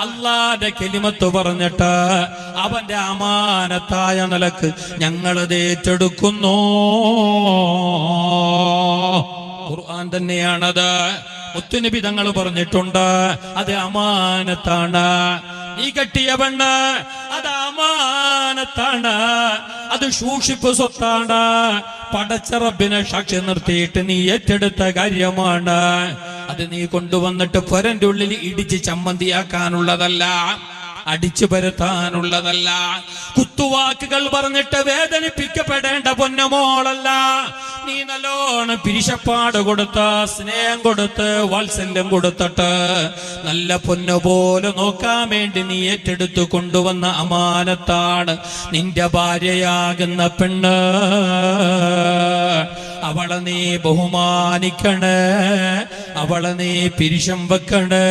അല്ലാഹുവിന്റെ കലിമത്ത് പറഞ്ഞിട്ട് അവന്റെ അമാനത്തായ നിലക്ക് ഞങ്ങളത് ഏറ്റെടുക്കുന്നു. ഖുർആൻ തന്നെയാണത്. മുത്തുനബി തങ്ങൾ പറഞ്ഞിട്ടുണ്ട്, അത് അമാനത്താണ്. നീ കെട്ടിയ പെണ്ണ് അത് അമാനത്താണ്, അത് സൂക്ഷിപ്പ് സ്വത്താണ്. പടച്ച റബ്ബിനെ സാക്ഷി നിർത്തിയിട്ട് നീ ഏറ്റെടുത്ത കാര്യമാണ്. അത് നീ കൊണ്ടുവന്നിട്ട് പൊരന്റെ ഉള്ളിൽ ഇടിച്ച് ചമ്മന്തിയാക്കാനുള്ളതല്ല, അടിച്ചു പരത്താനുള്ളതല്ല. കുത്തുവാക്കുകൾ പറഞ്ഞിട്ട് വേദനിപ്പിക്കപ്പെടേണ്ട പൊന്നമോളല്ല. നീ നല്ലോണം പിരിശപ്പാട് കൊടുത്ത്, സ്നേഹം കൊടുത്ത്, വാത്സല്യം കൊടുത്തിട്ട് നല്ല പൊന്നു പോലെ നോക്കാൻ വേണ്ടി നീ ഏറ്റെടുത്തു കൊണ്ടുവന്ന അമാനത്താണ് നിന്റെ ഭാര്യയാകുന്ന പെണ്ണ്. അവളെ നീ ബഹുമാനിക്കണേ, അവളെ നീ പിരിശം വെക്കണേ.